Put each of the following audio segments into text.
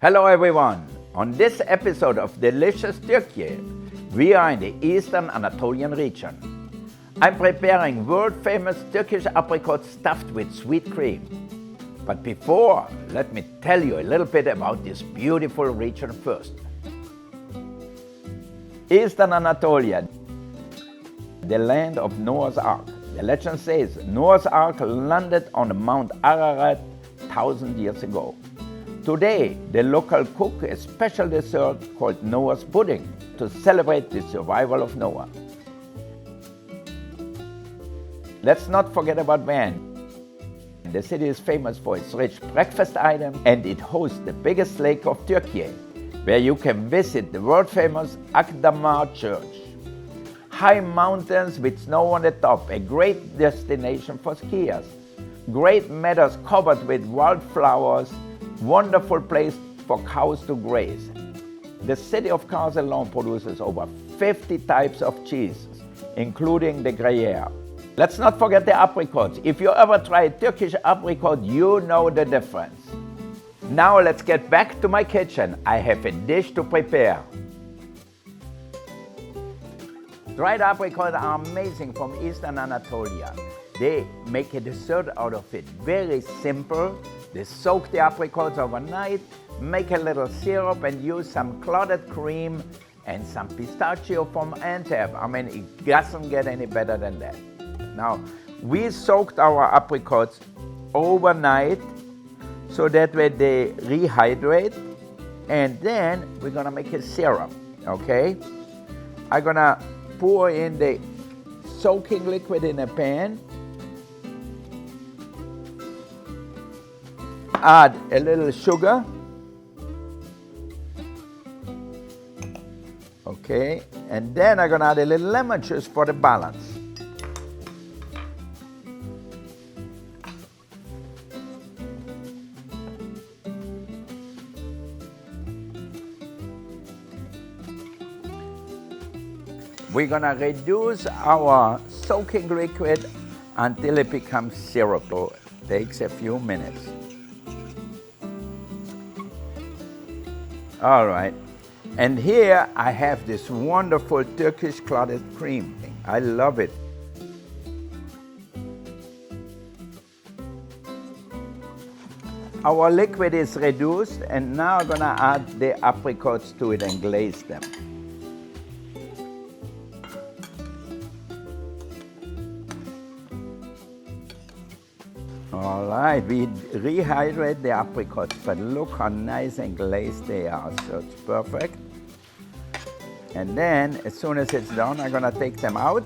Hello everyone! On this episode of Delicious Türkiye, we are in the Eastern Anatolian region. I'm preparing world-famous Turkish apricots stuffed with sweet cream. But before, let me tell you a little bit about this beautiful region first. Eastern Anatolia, the land of Noah's Ark. The legend says Noah's Ark landed on Mount Ararat 1,000 years ago. Today, the local cook a special dessert called Noah's pudding to celebrate the survival of Noah. Let's not forget about Van. The city is famous for its rich breakfast items, and it hosts the biggest lake of Türkiye, where you can visit the world-famous Akdamar Church. High mountains with snow on the top, a great destination for skiers. Great meadows covered with wildflowers, wonderful place for cows to graze. The city of Kars alone produces over 50 types of cheese, including the Gruyere. Let's not forget the apricots. If you ever try Turkish apricot, you know the difference. Now let's get back to my kitchen. I have a dish to prepare. Dried apricots are amazing from Eastern Anatolia. They make a dessert out of it. Very simple. They soak the apricots overnight, make a little syrup, and use some clotted cream and some pistachio from Antwerp. I mean, it doesn't get any better than that. Now, we soaked our apricots overnight so that way they rehydrate, and then we're gonna make a syrup, okay? I'm gonna pour in the soaking liquid in a pan, add a little sugar, okay, and then I'm gonna add a little lemon juice for the balance. We're gonna reduce our soaking liquid until it becomes syrup. So it takes a few minutes. All right, and here I have this wonderful Turkish clotted cream. I love it. Our liquid is reduced, and now I'm gonna add the apricots to it and glaze them. All right, we rehydrate the apricots, but look how nice and glazed they are, so it's perfect. And then, as soon as it's done, I'm gonna take them out.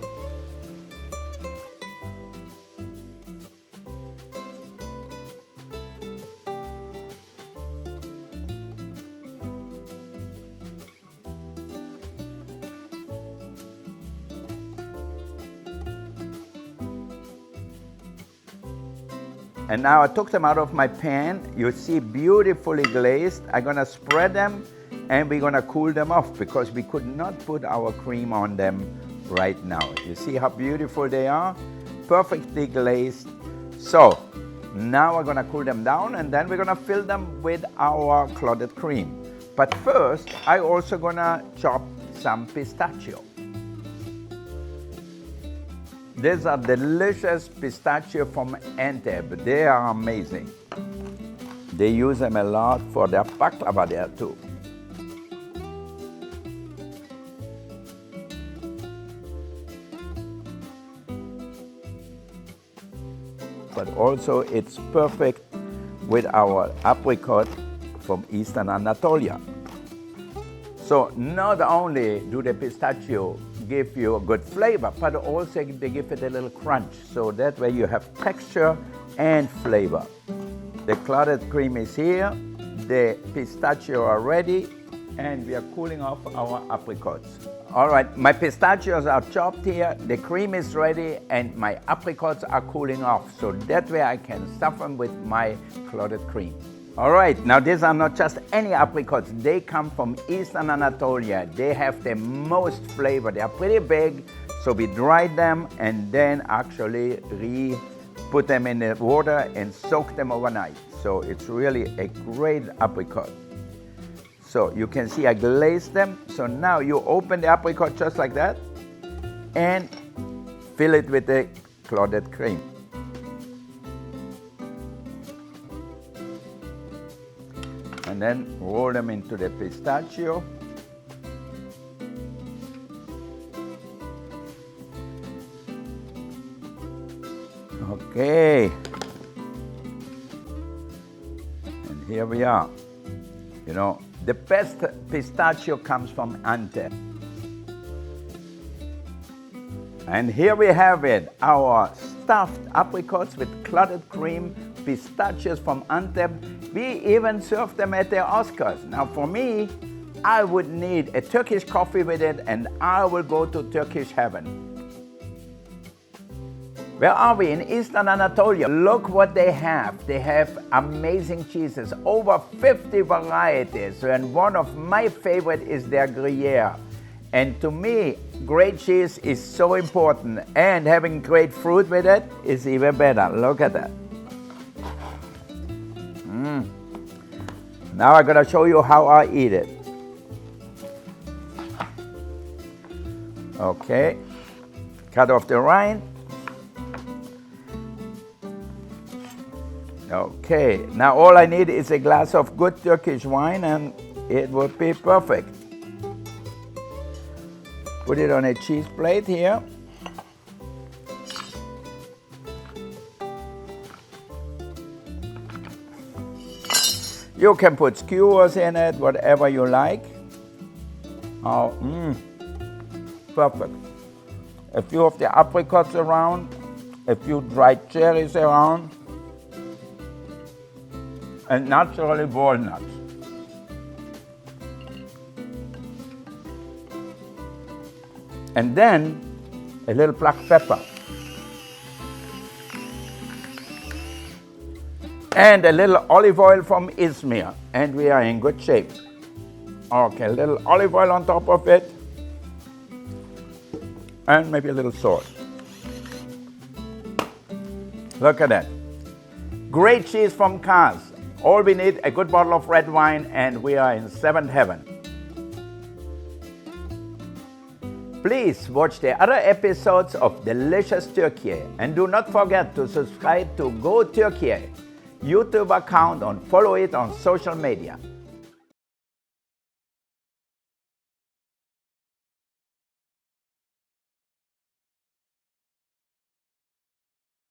And now I took them out of my pan. You see, beautifully glazed. I'm gonna spread them and we're gonna cool them off because we could not put our cream on them right now. You see how beautiful they are? Perfectly glazed. So now we're gonna cool them down, and then we're gonna fill them with our clotted cream. But first, I also gonna chop some pistachio. These are delicious pistachio from Antwerp. They are amazing. They use them a lot for their baklava there too. But also it's perfect with our apricot from Eastern Anatolia. So not only do the pistachio give you a good flavor, but also they give it a little crunch. So that way you have texture and flavor. The clotted cream is here, the pistachio are ready, and we are cooling off our apricots. All right, my pistachios are chopped here, the cream is ready, and my apricots are cooling off. So that way I can stuff them with my clotted cream. All right, now these are not just any apricots. They come from Eastern Anatolia. They have the most flavor. They are pretty big, so we dried them and then actually put them in the water and soak them overnight. So it's really a great apricot. So you can see I glazed them. So now you open the apricot just like that and fill it with the clotted cream. And then roll them into the pistachio. Okay. And here we are. You know, the best pistachio comes from Antep. And here we have it, our stuffed apricots with clotted cream, pistachios from Antep. We even serve them at the Oscars. Now for me, I would need a Turkish coffee with it and I will go to Turkish heaven. Where are we? In Eastern Anatolia. Look what they have. They have amazing cheeses, over 50 varieties. And one of my favorite is their Gruyere. And to me, great cheese is so important. And having great fruit with it is even better. Look at that. Now I'm going to show you how I eat it. Okay. Cut off the rind. Okay, now all I need is a glass of good Turkish wine and it would be perfect. Put it on a cheese plate here. You can put skewers in it, whatever you like. Oh, perfect. A few of the apricots around, a few dried cherries around, and naturally walnuts. And then a little black pepper. And a little olive oil from Izmir. And we are in good shape. Okay, a little olive oil on top of it. And maybe a little salt. Look at that. Great cheese from Kars. All we need, a good bottle of red wine, and we are in seventh heaven. Please watch the other episodes of Delicious Türkiye, and do not forget to subscribe to Go Türkiye YouTube account and follow it on social media.